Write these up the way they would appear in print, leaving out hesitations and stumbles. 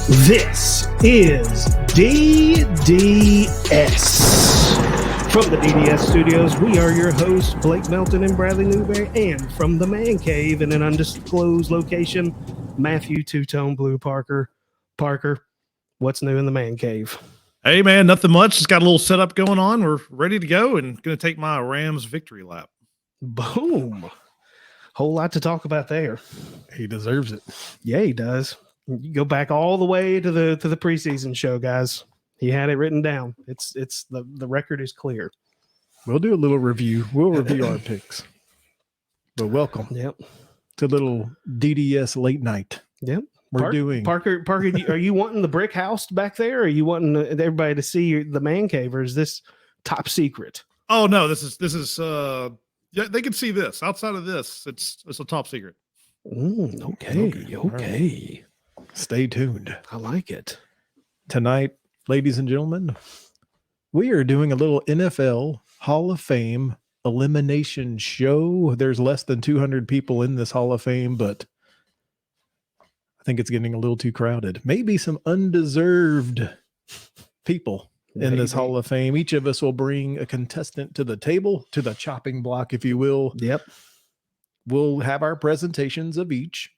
This is DDS. From the DDS studios, we are your hosts, Blake Melton and Bradley Newberry, and from the man cave in an undisclosed location, Matthew Two-Tone Blue Parker. Parker, what's new in the man cave? Hey, man, nothing much. Just got a little setup going on. We're ready to go and going to take my Rams victory lap. Boom. Whole lot to talk about there. He deserves it. Yeah, he does. You go back all the way to the preseason show, guys. He had it written down. It's the record is clear. We'll do a little review. We'll review our picks. But welcome. Yep. To little DDS late night. Yep. We're doing Parker. Are you wanting the brick house back there? Or are you wanting everybody to see the man cave, or is this top secret? Oh no, this is yeah, they can see this. Outside of this, it's a top secret. Okay. Stay tuned. I like it. Tonight, ladies and gentlemen, we are doing a little NFL Hall of Fame elimination show. There's less than 200 people in this Hall of Fame, but I think it's getting a little too crowded. Maybe some undeserved people in this Hall of Fame. Each of us will bring a contestant to the table, to the chopping block, if you will. Yep. We'll have our presentations of each.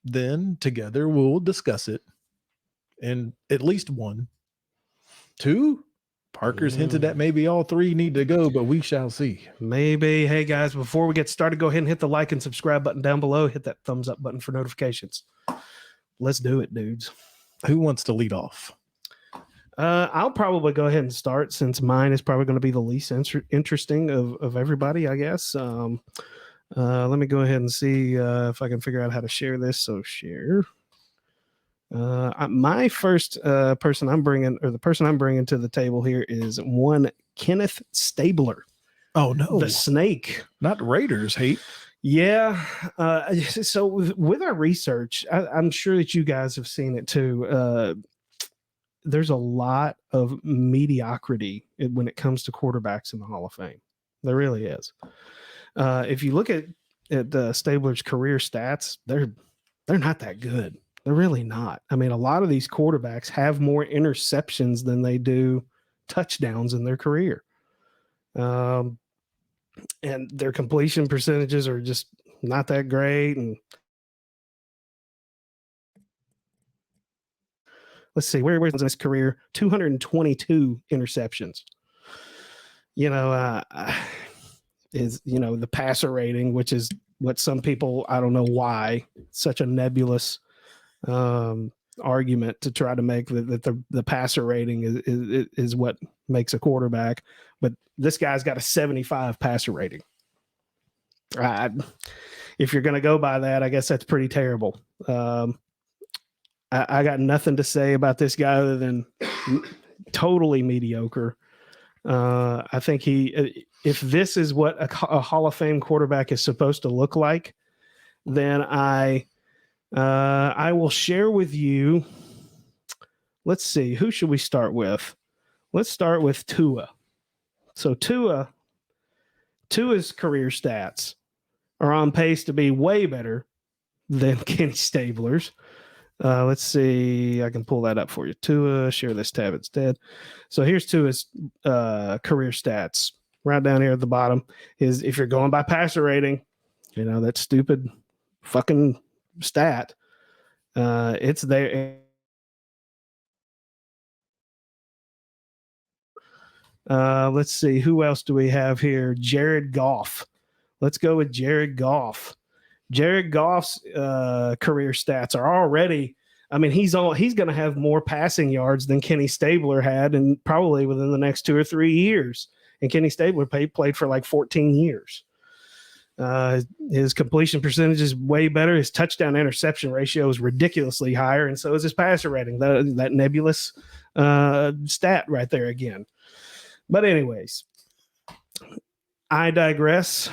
Then together we'll discuss it. And at least one, two, Parker's hinted at maybe all three need to go, but we shall see. Maybe. Hey, guys, before we get started, go ahead and hit the like and subscribe button down below. Hit that thumbs up button for notifications. Let's do it, dudes. Who wants to lead off? I'll probably go ahead and start, since mine is probably going to be the least interesting of everybody, I guess. Let me go ahead and see if I can figure out how to share this. So share. My first person I'm bringing, or the person I'm bringing to the table here, is one Kenneth Stabler. Oh no, the Snake. Not Raiders hate. Yeah. So with our research, I'm sure that you guys have seen it too. There's a lot of mediocrity when it comes to quarterbacks in the Hall of Fame. There really is. If you look at Stabler's career stats, they're not that good. They're really not. I mean, a lot of these quarterbacks have more interceptions than they do touchdowns in their career. And their completion percentages are just not that great. And let's see, where's in his career? 222 interceptions. Is the passer rating, which is what some people, I don't know why, such a nebulous argument to try to make that the passer rating is what makes a quarterback, but this guy's got a 75 passer rating. If you're going to go by that, I guess that's pretty terrible. I got nothing to say about this guy other than totally mediocre. I think if this is what a Hall of Fame quarterback is supposed to look like, then I will share with you. Let's see, who should we start with? Let's start with Tua. So Tua's career stats are on pace to be way better than Kenny Stabler's. Let's see. I can pull that up for you. Tua, share this tab instead. So here's Tua's career stats right down here at the bottom. If you're going by passer rating, that stupid fucking stat, it's there. Let's see. Who else do we have here? Jared Goff. Let's go with Jared Goff. Jared Goff's career stats are already, I mean, he's going to have more passing yards than Kenny Stabler had, and probably within the next 2 or 3 years. And Kenny Stabler played for like 14 years. His completion percentage is way better. His touchdown interception ratio is ridiculously higher, and so is his passer rating. That nebulous stat right there again. But anyways, I digress,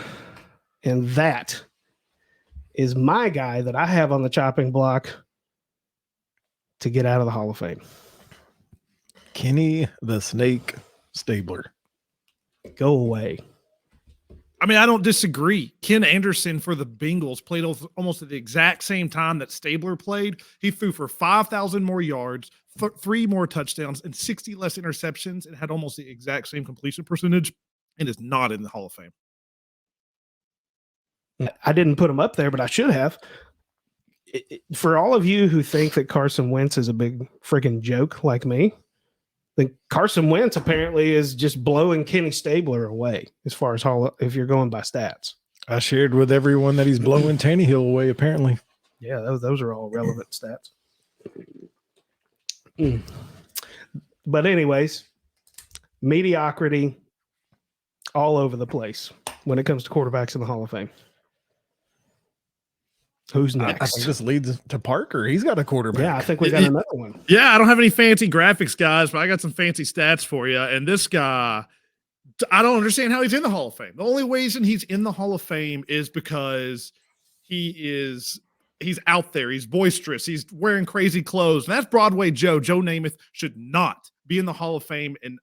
and that is my guy that I have on the chopping block to get out of the Hall of Fame. Kenny the Snake Stabler. Go away. I mean, I don't disagree. Ken Anderson for the Bengals played almost at the exact same time that Stabler played. He threw for 5,000 more yards, 3 more touchdowns, and 60 less interceptions, and had almost the exact same completion percentage, and is not in the Hall of Fame. I didn't put him up there, but I should have. For all of you who think that Carson Wentz is a big freaking joke like me, then Carson Wentz apparently is just blowing Kenny Stabler away as far as if you're going by stats. I shared with everyone that he's blowing Tannehill away, apparently. Yeah, those are all relevant stats. But anyways, mediocrity all over the place when it comes to quarterbacks in the Hall of Fame. Who's next? I think this leads to Parker. He's got a quarterback. Yeah, I think we got another one. Yeah, I don't have any fancy graphics, guys, but I got some fancy stats for you. And this guy, I don't understand how he's in the Hall of Fame. The only reason he's in the Hall of Fame is because he's out there. He's boisterous. He's wearing crazy clothes. And that's Broadway Joe. Joe Namath should not be in the Hall of Fame. And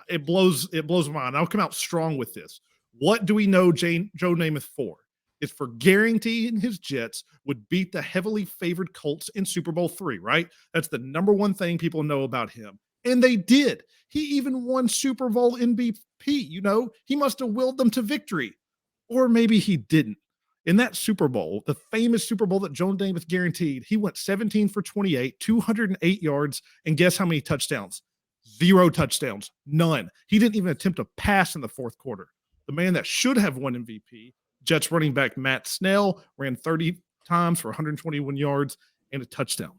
it blows my mind. I'll come out strong with this. What do we know Joe Namath for? Is for guaranteeing his Jets would beat the heavily favored Colts in Super Bowl III, right? That's the number one thing people know about him. And they did. He even won Super Bowl MVP. You know, he must have willed them to victory. Or maybe he didn't. In that Super Bowl, the famous Super Bowl that Joe Namath guaranteed, he went 17 for 28, 208 yards, and guess how many touchdowns? 0 touchdowns. None. He didn't even attempt a pass in the fourth quarter. The man that should have won MVP, Jets running back Matt Snell, ran 30 times for 121 yards and a touchdown.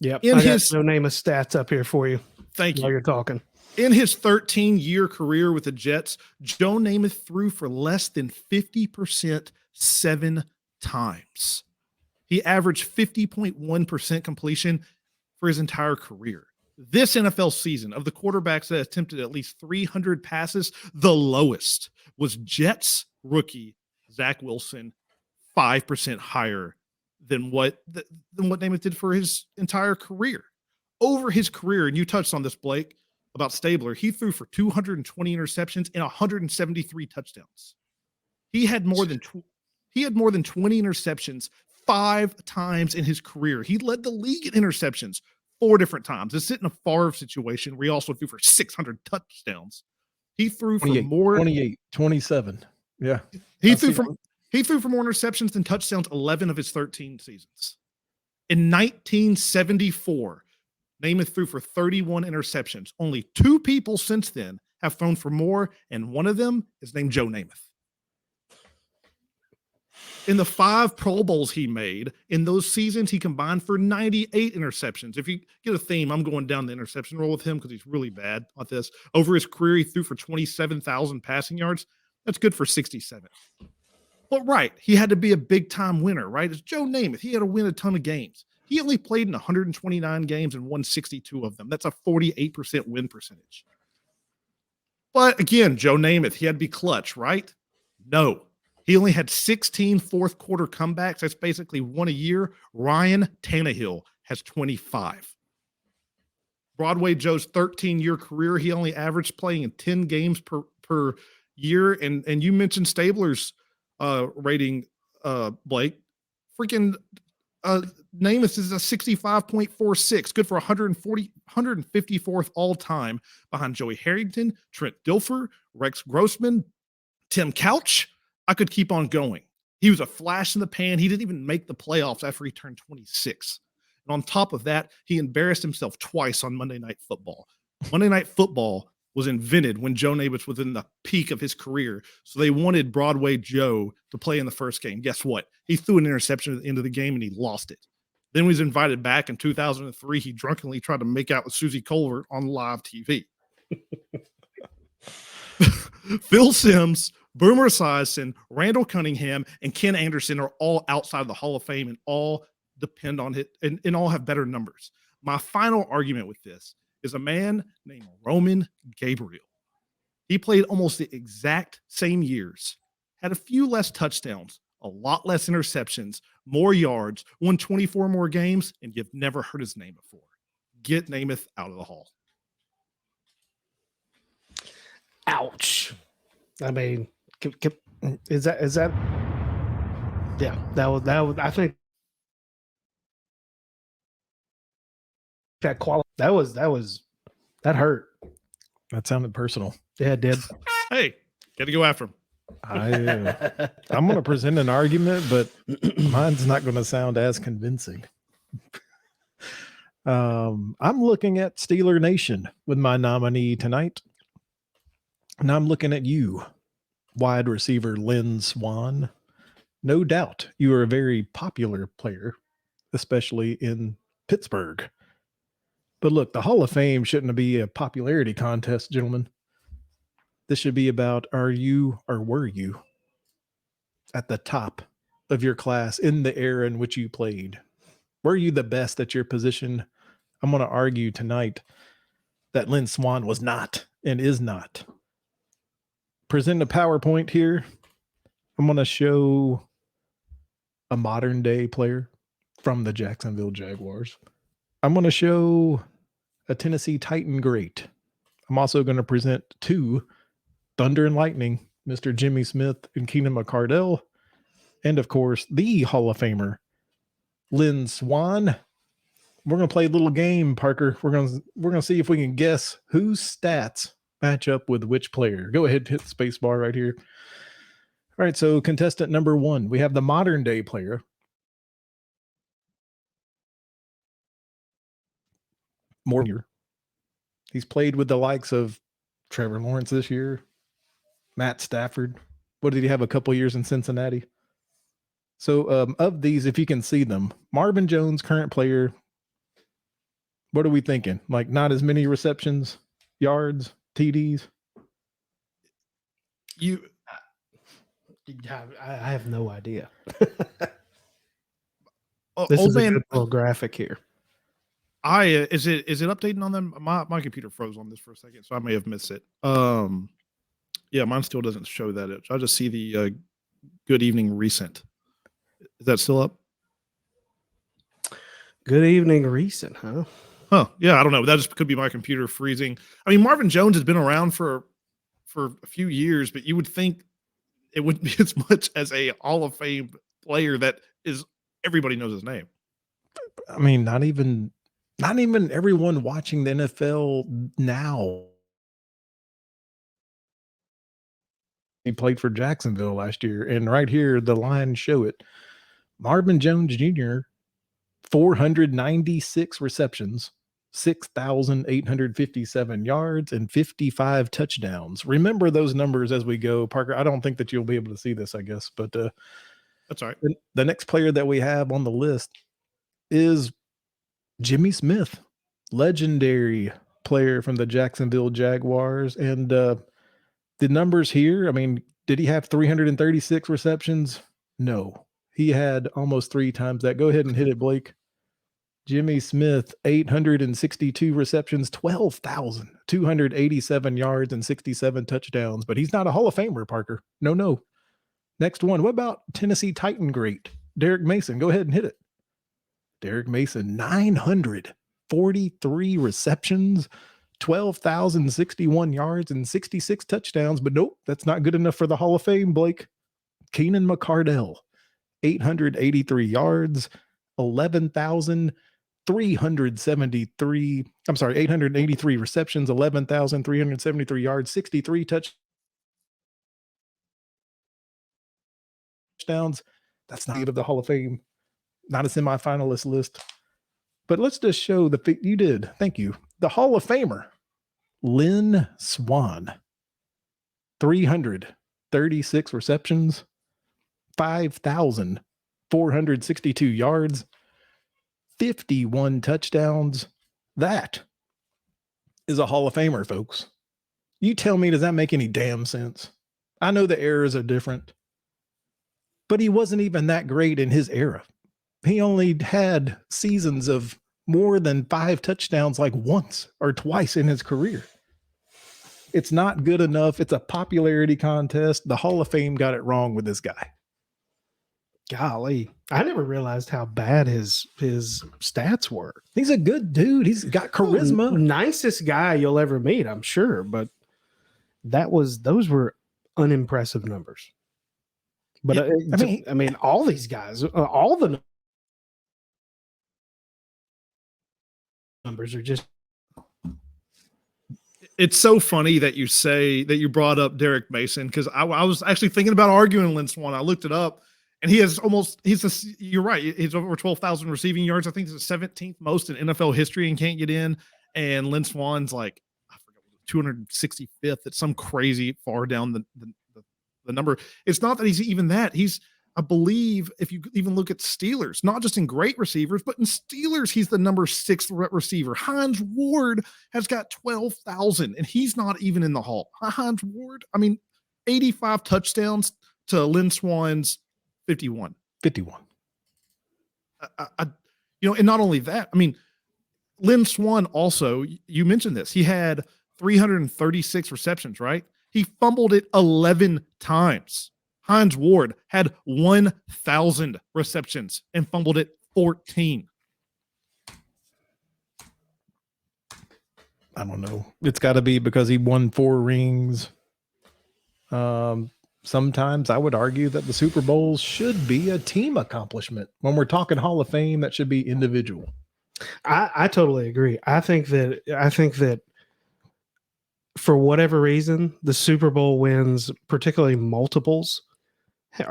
Yep. In his no name of stats up here for you. Thank you. While you're talking. In his 13-year career with the Jets, Joe Namath threw for less than 50% 7 times. He averaged 50.1% completion for his entire career. This NFL season, of the quarterbacks that attempted at least 300 passes, the lowest was Jets rookie Zach Wilson, 5% higher than what Namath did for his entire career. Over his career, and you touched on this, Blake, about Stabler, he threw for 220 interceptions and 173 touchdowns. He had more than 20 interceptions 5 times in his career. He led the league in interceptions 4 different times. It's in a Favre situation where he also threw for 600 touchdowns. He threw for more 28, 27. Yeah. He threw for more interceptions than touchdowns 11 of his 13 seasons. In 1974, Namath threw for 31 interceptions. Only 2 people since then have thrown for more, and one of them is named Joe Namath. In the 5 Pro Bowls he made, in those seasons, he combined for 98 interceptions. If you get a theme, I'm going down the interception roll with him because he's really bad at this. Over his career, he threw for 27,000 passing yards. That's good for 67. But right, he had to be a big-time winner, right? It's Joe Namath. He had to win a ton of games. He only played in 129 games and won 62 of them. That's a 48% win percentage. But again, Joe Namath, he had to be clutch, right? No. He only had 16 fourth quarter comebacks. That's basically 1 a year. Ryan Tannehill has 25. Broadway Joe's 13-year career, he only averaged playing in 10 games per year. And you mentioned Stabler's rating, Blake. Freaking Namath is a 65.46, good for 154th all time behind Joey Harrington, Trent Dilfer, Rex Grossman, Tim Couch. I could keep on going. He was a flash in the pan. He didn't even make the playoffs after he turned 26. And on top of that, he embarrassed himself twice on Monday Night Football. Monday Night Football was invented when Joe Namath was in the peak of his career. So they wanted Broadway Joe to play in the first game. Guess what? He threw an interception at the end of the game and he lost it. Then he was invited back in 2003. He drunkenly tried to make out with Susie Colbert on live TV. Phil Simms, Boomer Esiason, Randall Cunningham, and Ken Anderson are all outside the Hall of Fame and all depend on it and all have better numbers. My final argument with this is a man named Roman Gabriel. He played almost the exact same years, had a few less touchdowns, a lot less interceptions, more yards, won 24 more games, and you've never heard his name before. Get Namath out of the Hall. Ouch. I mean, is that? Yeah, that was. I think that that hurt. That sounded personal. Yeah, it did. Hey, got to go after him. I'm going to present an argument, but mine's not going to sound as convincing. I'm looking at Steeler Nation with my nominee tonight. And I'm looking at you, wide receiver Lynn Swann. No doubt you are a very popular player, especially in Pittsburgh. But look, the Hall of Fame shouldn't be a popularity contest, gentlemen. This should be about, are you or were you at the top of your class in the era in which you played? Were you the best at your position? I'm going to argue tonight that Lynn Swann was not and is not. Present a PowerPoint here. I'm going to show a modern day player from the Jacksonville Jaguars. I'm going to show a Tennessee Titan great. I'm also going to present two Thunder and Lightning, Mr. Jimmy Smith and Keenan McCardell, and of course, the Hall of Famer, Lynn Swann. We're going to play a little game, Parker. We're going to see if we can guess whose stats match up with which player. Go ahead, hit the space bar right here. All right, so contestant number one, we have the modern day player. More. He's played with the likes of Trevor Lawrence this year, Matt Stafford. What did he have, a couple years in Cincinnati? So of these, if you can see them, Marvin Jones, current player, what are we thinking? Like not as many receptions, yards, TDs? I have no idea. Old This is a man, good little graphic here. is it updating on them? My computer froze on this for a second, so I may have missed it. Yeah, mine still doesn't show that. I just see the good evening recent. Is that still up? Good evening, recent, huh? Huh. Yeah, I don't know. That just could be my computer freezing. I mean, Marvin Jones has been around for a few years, but you would think it wouldn't be as much as a Hall of Fame player that is everybody knows his name. I mean, not even everyone watching the NFL now. He played for Jacksonville last year, and right here the lines show it. Marvin Jones Jr., 496 receptions, 6,857 yards, and 55 touchdowns. Remember those numbers as we go, Parker. I don't think that you'll be able to see this, I guess, but that's all right. The next player that we have on the list is Jimmy Smith, legendary player from the Jacksonville Jaguars. And the numbers here, I mean, did he have 336 receptions? No. He had almost 3 times that. Go ahead and hit it, Blake. Jimmy Smith, 862 receptions, 12,287 yards, and 67 touchdowns. But he's not a Hall of Famer, Parker. No. Next one. What about Tennessee Titan great Derek Mason? Go ahead and hit it. Derek Mason, 943 receptions, 12,061 yards, and 66 touchdowns. But nope, that's not good enough for the Hall of Fame, Blake. Keenan McCardell, 883 yards, 883 receptions, 11,373 yards, 63 touchdowns. That's not good of the Hall of Fame. Not a semifinalist list. But let's just show you did. Thank you. The Hall of Famer, Lynn Swann, 336 receptions, 5,462 yards, 51 touchdowns. That is a Hall of Famer, folks. You tell me, does that make any damn sense? I know the eras are different, but he wasn't even that great in his era. He only had seasons of more than 5 touchdowns like once or twice in his career. It's not good enough. It's a popularity contest. The Hall of Fame got it wrong with this guy. Golly, I never realized how bad his stats were. He's a good dude. He's got charisma. Nicest guy you'll ever meet, I'm sure. But those were unimpressive numbers. But Yeah, I mean, all these guys, all the numbers are just. It's so funny that you say that you brought up Derek Mason, because I was actually thinking about arguing Lynn Swann. I looked it up, and you're right. He's over 12,000 receiving yards. I think it's the 17th most in NFL history and can't get in. And Lynn Swann's like, I forget, 265th. It's some crazy far down the number. It's not that he's even that. I believe if you even look at Steelers, not just in great receivers, but in Steelers, he's the number 6 receiver. Hines Ward has got 12,000, and he's not even in the Hall. Hines Ward, I mean, 85 touchdowns to Lynn Swann's 51. 51. And not only that, I mean, Lynn Swann also, you mentioned this, he had 336 receptions, right? He fumbled it 11 times. Hines Ward had 1,000 receptions and fumbled it 14. I don't know. It's got to be because he won 4 rings. Sometimes I would argue that the Super Bowls should be a team accomplishment. When we're talking Hall of Fame, that should be individual. I totally agree. I think that for whatever reason, the Super Bowl wins, particularly multiples,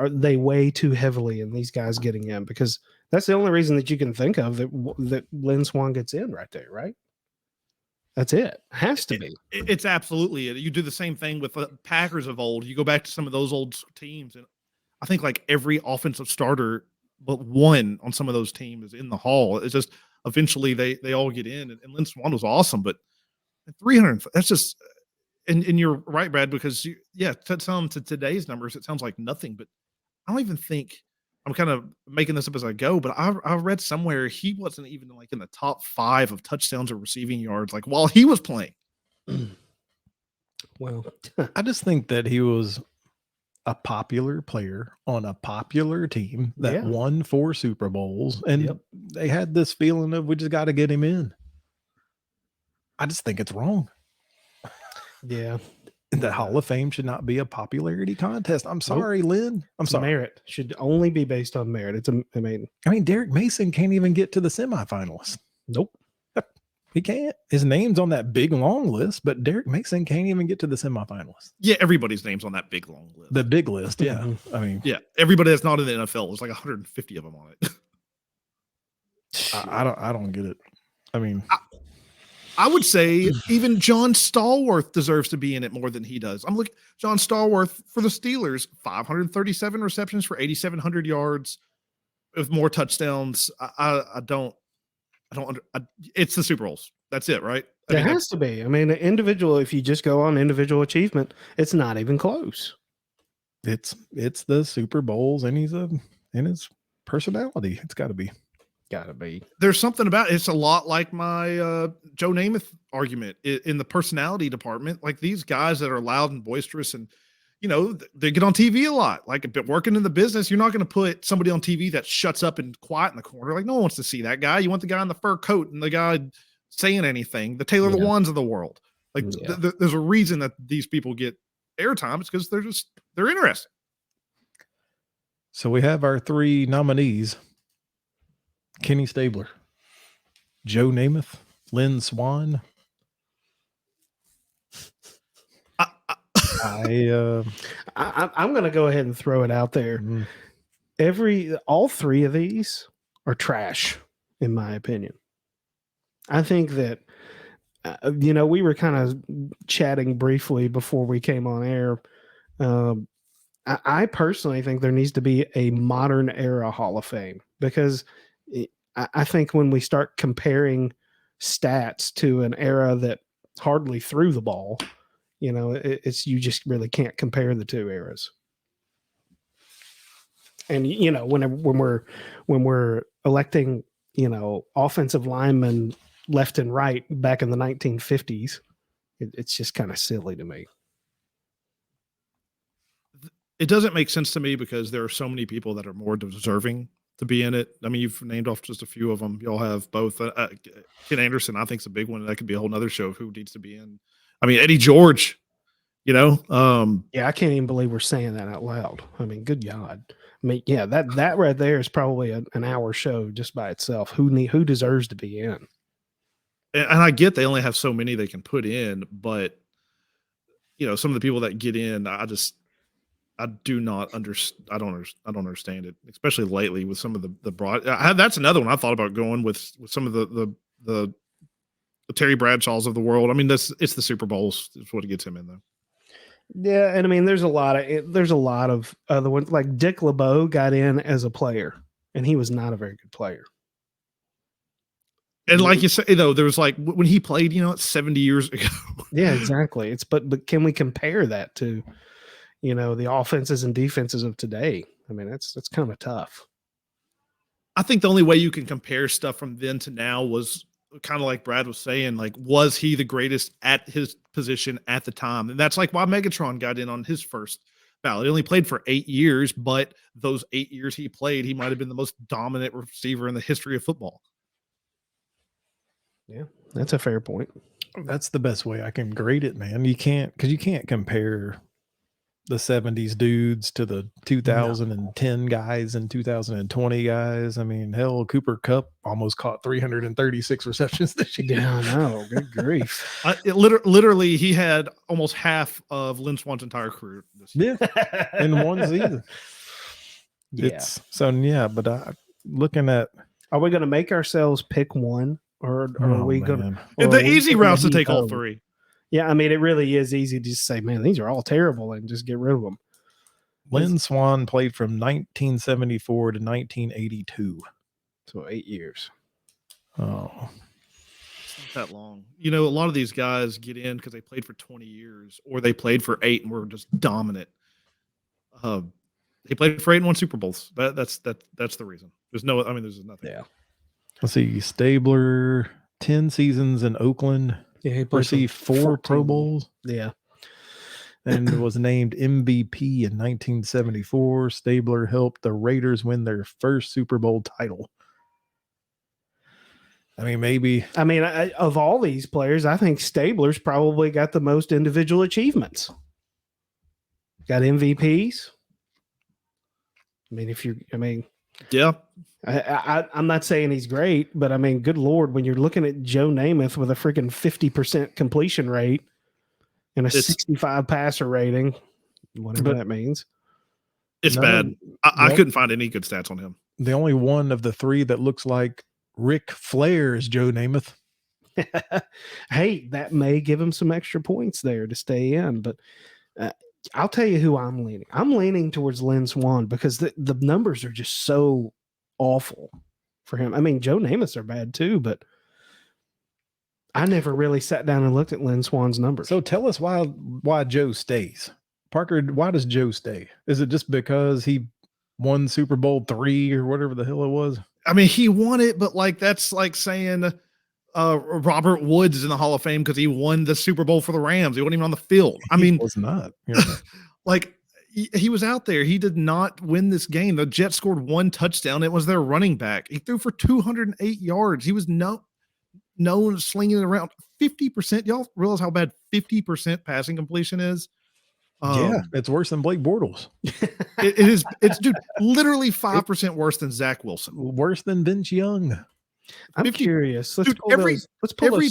they weigh too heavily in these guys getting in, because that's the only reason that you can think of that Lynn Swann gets in right there, right? That's it. Has to be. It's absolutely it. You do the same thing with the Packers of old. You go back to some of those old teams, and I think like every offensive starter but one on some of those teams is in the Hall. It's just eventually they all get in, and Lynn Swann was awesome, but 300, that's just. And you're right, Brad, because to tell them to today's numbers, it sounds like nothing. But I don't even think, I'm kind of making this up as I go, but I read somewhere he wasn't even like in the top 5 of touchdowns or receiving yards, like while he was playing. Well, I just think that he was a popular player on a popular team that won 4 Super Bowls, and they had this feeling of, we just got to get him in. I just think it's wrong. Yeah. The Hall of Fame should not be a popularity contest. I'm sorry, Lynn. I'm sorry. Merit should only be based on merit. I mean, Derek Mason can't even get to the semifinalists. Nope. He can't. His name's on that big long list, but Derek Mason can't even get to the semifinalists. Yeah, everybody's name's on that big long list. The big list, yeah. Mm-hmm. I mean, yeah, everybody that's not in the NFL. There's like 150 of them on it. I don't get it. I mean, I would say even John Stallworth deserves to be in it more than he does. I'm looking John Stallworth for the Steelers, 537 receptions for 8,700 yards with more touchdowns. It's the Super Bowls. That's it, right? There has to be. I mean, individual, if you just go on individual achievement, it's not even close. It's the Super Bowls, and he's in his personality. It's got to be. Gotta be. There's something about it. It's a lot like my Joe Namath argument in the personality department. Like these guys that are loud and boisterous, and they get on TV a lot. Like working in the business, you're not going to put somebody on TV that shuts up and quiet in the corner. Like no one wants to see that guy. You want the guy in the fur coat and the guy saying anything. The Taylor Lewans of the world. Like there's a reason that these people get airtime. It's because they're interesting. So we have our 3 nominees. Kenny Stabler, Joe Namath, Lynn Swann. I'm going to go ahead and throw it out there. All 3 of these are trash, in my opinion. I think that, we were kind of chatting briefly before we came on air. I personally think there needs to be a modern era Hall of Fame, because I think when we start comparing stats to an era that hardly threw the ball, you just really can't compare the 2 eras. And when we're electing, offensive linemen left and right back in the 1950s, it's just kind of silly to me. It doesn't make sense to me because there are so many people that are more deserving to be in it. I mean, you've named off just a few of them. Y'all have both. Ken Anderson, I think, is a big one. That could be a whole nother show of who needs to be in. I mean, Eddie George You know, Yeah, I can't even believe we're saying that out loud. I mean, good God. I mean, yeah, that right there is probably an hour show just by itself. Who deserves to be in? and I get they only have so many they can put in, but you know, some of the people that get in, I do not understand. I don't understand it, especially lately with some of the broad. That's another one I thought about going with some of the Terry Bradshaws of the world. I mean, it's the Super Bowls is what gets him in though. Yeah, and I mean, there's a lot of other ones. Like Dick LeBeau got in as a player, and he was not a very good player. And like you say, though, there was like when he played, you know, it's 70 years ago. Yeah, exactly. But can we compare that to, you know, the offenses and defenses of today? I mean, that's kind of tough. I think the only way you can compare stuff from then to now was kind of like Brad was saying, like, was he the greatest at his position at the time? And that's like why Megatron got in on his first ballot. He only played for 8 years, but those 8 years he played, he might have been the most dominant receiver in the history of football. Yeah, that's a fair point. That's the best way I can grade it, man. You can't compare the 70s dudes to the 2010 guys and 2020 guys. I mean, hell, Cooper Kupp almost caught 336 receptions this year. Yeah, I know. Good grief. Literally, he had almost half of Lynn Swan's entire career this year. Yeah, in one season. Yeah. But looking at, Are we going to make ourselves pick one, or are we going to? The easy routes to take all home? three. Yeah, I mean, it really is easy to just say, man, these are all terrible, and just get rid of them. Lynn Swan played from 1974 to 1982. So 8 years. Oh, it's not that long. You know, a lot of these guys get in because they played for 20 years or they played for 8 and were just dominant. They played for 8 and won Super Bowls. That's the reason. There's nothing. Yeah. Let's see. Stabler, 10 seasons in Oakland. Yeah, he received 4 Pro Bowls. Yeah. And was named MVP in 1974. Stabler helped the Raiders win their first Super Bowl title. I mean, maybe. I mean, of all these players, I think Stabler's probably got the most individual achievements. Got MVPs. Yeah. I'm not saying he's great, but I mean, good Lord, when you're looking at Joe Namath with a freaking 50% completion rate and a 65 passer rating, whatever that means. It's bad. I couldn't find any good stats on him. The only one of the 3 that looks like Ric Flair is Joe Namath. Hey, that may give him some extra points there to stay in, but I'll tell you who I'm leaning. I'm leaning towards Lynn Swan because the numbers are just so awful for him. I mean, Joe Namath's are bad too, but I never really sat down and looked at Lynn Swan's numbers. So tell us why Joe stays. Parker, why does Joe stay? Is it just because he won Super Bowl 3 or whatever the hell it was? I mean, he won it, but like that's like saying Robert Woods is in the Hall of Fame because he won the Super Bowl for the Rams. He wasn't even on the field. He was not. Like he was out there. He did not win this game. The Jets scored 1 touchdown. It was their running back. He threw for 208 yards. He was known slinging it around 50%. Y'all realize how bad 50% passing completion is? Yeah, it's worse than Blake Bortles. It is. It's dude, literally 5% worse than Zach Wilson. Worse than Vince Young. I'm curious. Let's pull those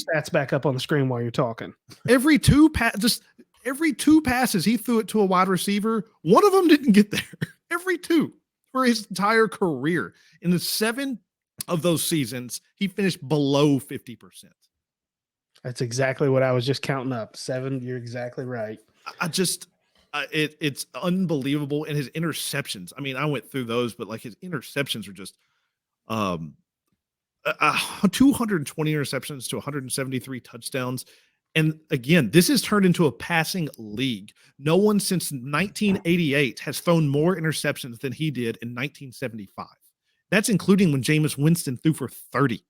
stats back up on the screen while you're talking. Every 2 passes he threw it to a wide receiver, one of them didn't get there. Every 2 for his entire career. In the 7 of those seasons, he finished below 50%. That's exactly what I was just counting up. 7. You're exactly right. It's unbelievable. And his interceptions, I mean, I went through those, but like his interceptions are just 220 interceptions to 173 touchdowns. And again, this has turned into a passing league. No one since 1988 has thrown more interceptions than he did in 1975. That's including when Jameis Winston threw for 30.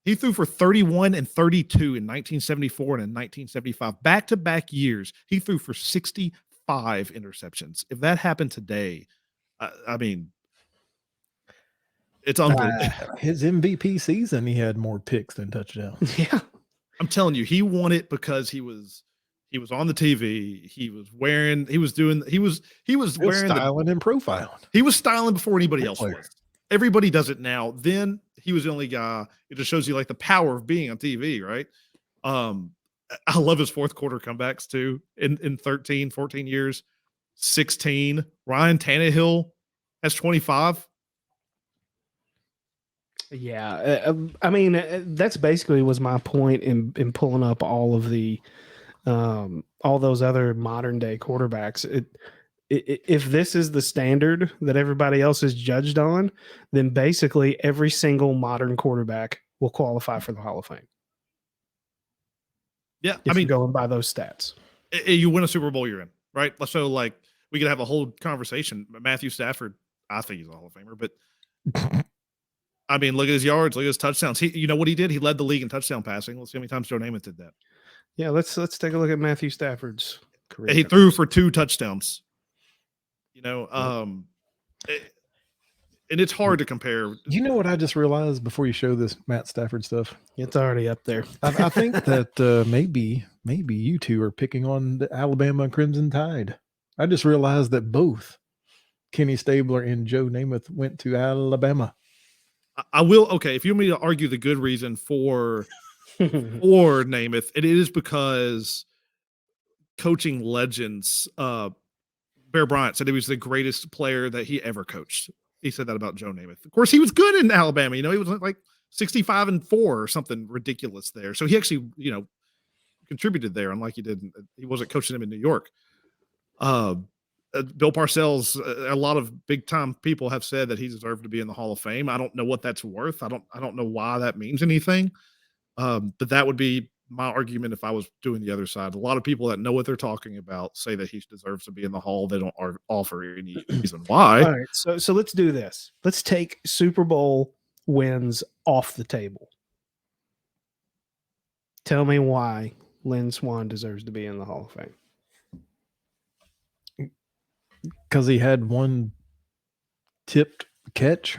He threw for 31 and 32 in 1974 and in 1975. Back-to-back years, he threw for 65 interceptions. If that happened today, I mean, it's unbelievable. His MVP season, he had more picks than touchdowns. Yeah. I'm telling you, he won it because he was on the TV. He was wearing Styling and profiling. he was styling before anybody Great else player. was. Everybody does it now. Then he was the only guy. It just shows you like the power of being on TV, right? I love his fourth quarter comebacks too. In 13, 14 years, 16. Ryan Tannehill has 25. Yeah, I mean that's basically was my point in pulling up all of the all those other modern day quarterbacks. If this is the standard that everybody else is judged on, then basically every single modern quarterback will qualify for the Hall of Fame. Yeah, If I mean, you're going by those stats. you win a Super Bowl, you're in, right? So like we could have a whole conversation. Matthew Stafford, I think he's a Hall of Famer, but I mean, look at his yards, look at his touchdowns. You know what he did? He led the league in touchdown passing. Let's see how many times Joe Namath did that. Yeah, let's take a look at Matthew Stafford's career. He threw for 2 touchdowns. You know, and it's hard to compare. You know what I just realized before you show this Matt Stafford stuff? It's already up there. I think that maybe you two are picking on the Alabama Crimson Tide. I just realized that both Kenny Stabler and Joe Namath went to Alabama. I will. Okay, if you want me to argue the good reason for Namath, it is because coaching legends. Bear Bryant said he was the greatest player that he ever coached. He said that about Joe Namath. Of course, he was good in Alabama. You know, he was like 65-4 or something ridiculous there. So he actually, you know, contributed there, unlike he did. He wasn't coaching him in New York. Bill Parcells, a lot of big time people have said that he deserved to be in the Hall of Fame. I don't know what that's worth. I don't know why that means anything. But that would be my argument if I was doing the other side. A lot of people that know what they're talking about say that he deserves to be in the Hall. They don't offer any reason why. All right, so let's do this. Let's take Super Bowl wins off the table. Tell me why Lynn Swann deserves to be in the Hall of Fame. Because he had one tipped catch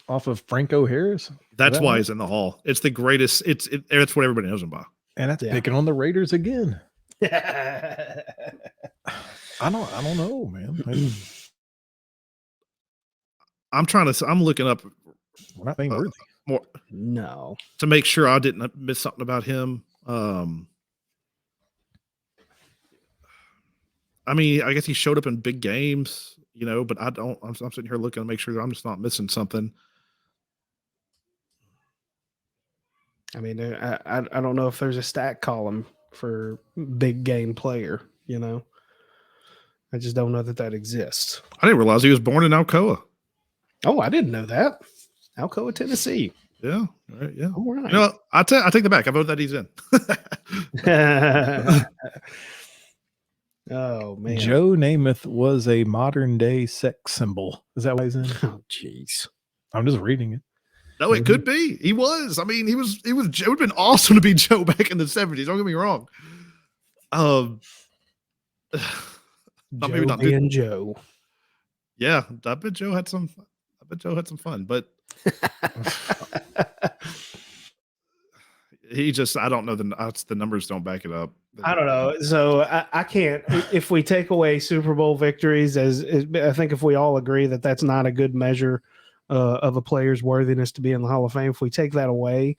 off of Franco Harris. That's that why right? he's in the Hall. It's the greatest. That's what everybody knows him by. And that's Yeah. picking on the Raiders again. I I don't know, man. I'm looking up We're not being worthy. more No. to make sure I didn't miss something about him. I mean, I guess he showed up in big games, you know, but I'm sitting here looking to make sure that I'm just not missing something. I mean, I don't know if there's a stat column for big game player, you know. I just don't know that exists. I didn't realize he was born in Alcoa. Oh, I didn't know that. Alcoa, Tennessee. Yeah, right. Yeah. All right. You know, I take that back. I vote that he's in. Oh man, Joe Namath was a modern day sex symbol. Is that why he's in? Oh jeez. I'm just reading it. No, it could be. He was. I mean, he was. It would have been awesome to be Joe back in the 70s. Don't get me wrong. Maybe not Joe and Joe. Yeah, I bet Joe had some fun, but he just. I don't know the numbers don't back it up. I don't know. So I can't. If we take away Super Bowl victories, as I think if we all agree that that's not a good measure of a player's worthiness to be in the Hall of Fame, if we take that away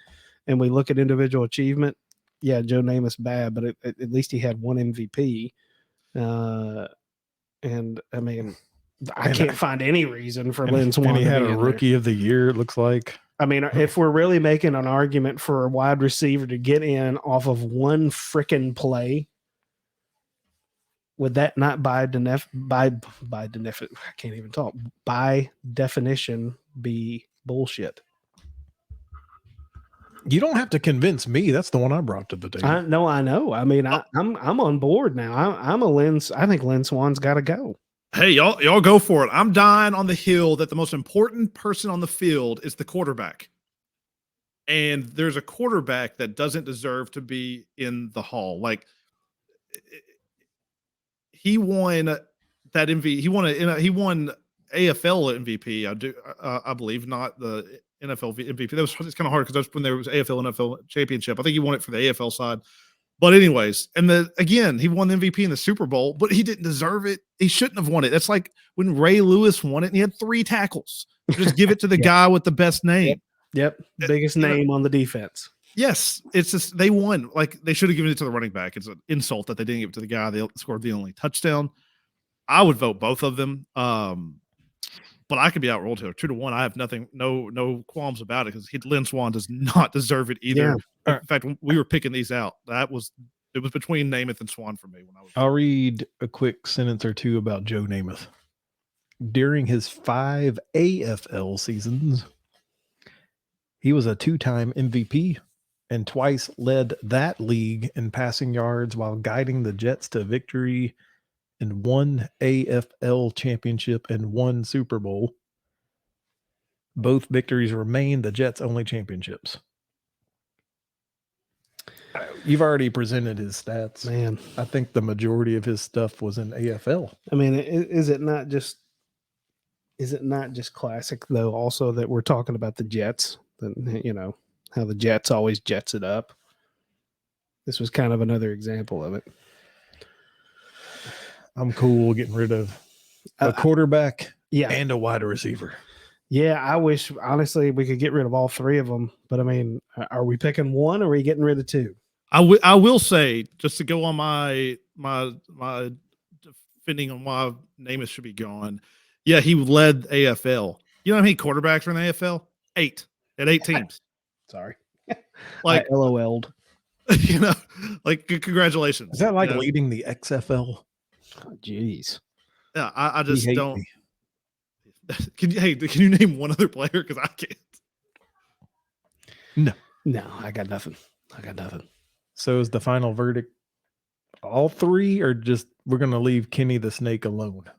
and we look at individual achievement, yeah, Joe Namath's bad, but at least he had one MVP. And I mean, I can't find any reason for Lynn Swann. And he to had be a in rookie of the year, it looks like. I mean, if we're really making an argument for a wide receiver to get in off of one freaking play, would that not by definition be bullshit? You don't have to convince me. That's the one I brought to the table. I know. I mean, I'm on board now. I think Lynn Swann's got to go. Hey, y'all go for it. I'm dying on the hill that the most important person on the field is the quarterback. And there's a quarterback that doesn't deserve to be in the Hall. Like he won that MVP. He won AFL MVP. I believe, not the NFL MVP. That was it's kind of hard because that's when there was AFL NFL championship. I think he won it for the AFL side. But anyways, and again, he won the MVP in the Super Bowl, but he didn't deserve it. He shouldn't have won it. That's like when Ray Lewis won it and he had 3 tackles. Just give it to the guy with the best name. Yep. Biggest name on the defense. Yes. It's just they won. Like they should have given it to the running back. It's an insult that they didn't give it to the guy that scored the only touchdown. I would vote both of them. But I could be outruled here 2-1. I have no qualms about it because Lynn Swan does not deserve it either. Yeah. In fact, when we were picking these out, it was between Namath and Swan for me when I was. I'll read a quick sentence or two about Joe Namath. During his 5 AFL seasons, he was a 2-time MVP and twice led that league in passing yards while guiding the Jets to victory in 1 AFL championship and 1 Super Bowl. Both victories remain the Jets' only championships. You've already presented his stats. Man, I think the majority of his stuff was in AFL. I mean, is it not just classic though? Also, that we're talking about the Jets. That how the Jets always jets it up. This was kind of another example of it. I'm cool getting rid of a quarterback Yeah. and a wide receiver. Yeah, I wish honestly we could get rid of all 3 of them. But I mean, are we picking one or are we getting rid of 2? I will say, just to go on my defending on why Namath should be gone. Yeah, he led AFL. You know how many quarterbacks are in the AFL? 8 at 8 teams. Sorry. Like I LOL'd. Like congratulations. Is that like leading the XFL? Oh, jeez. Yeah, I just hate don't. me. Can you name one other player? Because I can't. No, I got nothing. So is the final verdict all 3 or just we're going to leave Kenny the Snake alone?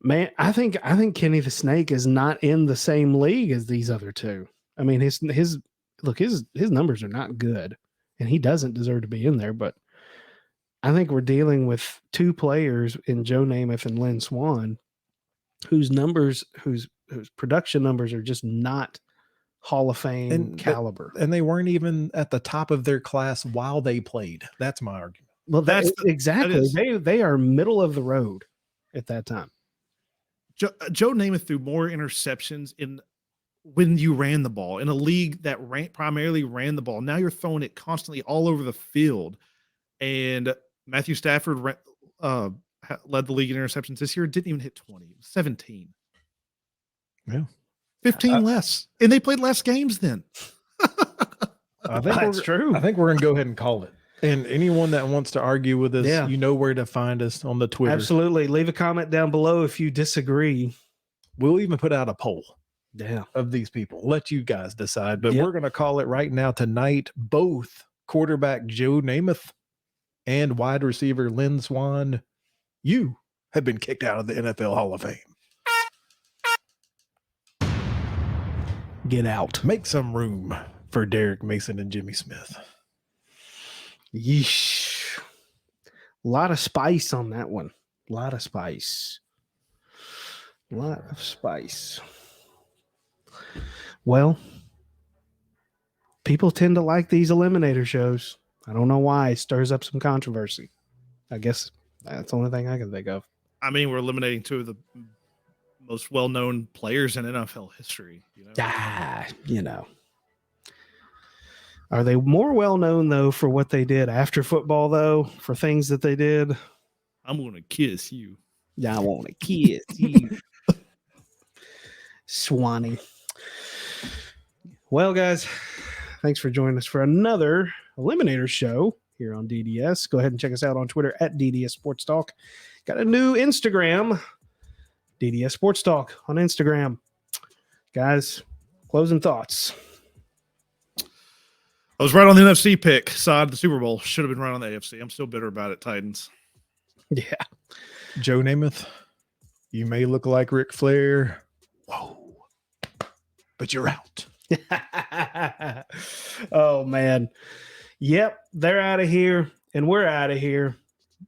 Man, I think Kenny the Snake is not in the same league as these other 2. I mean, his numbers are not good, and he doesn't deserve to be in there. But I think we're dealing with 2 players in Joe Namath and Lynn Swan, whose production numbers are just not Hall of Fame caliber, and they weren't even at the top of their class while they played. That's my argument. Well, exactly. They are middle of the road at that time. Joe Namath threw more interceptions when you ran the ball in a league that primarily ran the ball. Now you're throwing it constantly all over the field. And Matthew Stafford led the league in interceptions this year. Didn't even hit 20. It was 17. Yeah. 15 less. And they played less games then. I think That's true. I think we're going to go ahead and call it. And anyone that wants to argue with us, you know where to find us on the Twitter. Absolutely. Leave a comment down below if you disagree. We'll even put out a poll Yeah. of these people. Let you guys decide. But we're going to call it right now tonight. Both quarterback Joe Namath and wide receiver Lynn Swan, you have been kicked out of the NFL Hall of Fame. Get out. Make some room for Derek Mason and Jimmy Smith. Yeesh. A lot of spice on that one. A lot of spice. Well, people tend to like these Eliminator shows. I don't know why. It stirs up some controversy. I guess that's the only thing I can think of. I mean, we're eliminating 2 of the most well-known players in NFL history. Are they more well-known, though, for what they did after football, though, for things that they did? I'm going to kiss you. I want to kiss you. Swanee. Well, guys, thanks for joining us for another Eliminator show here on DDS. Go ahead and check us out on Twitter at DDS Sports Talk. Got a new Instagram, DDS Sports Talk on Instagram. Guys, closing thoughts. I was right on the NFC pick side of the Super Bowl. Should have been right on the AFC. I'm still bitter about it, Titans. Yeah. Joe Namath, you may look like Ric Flair. Whoa. But you're out. Oh, man. Yep, they're out of here, and we're out of here.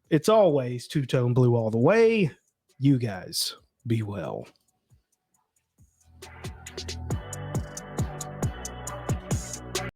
It's always two-tone blue all the way. You guys be well.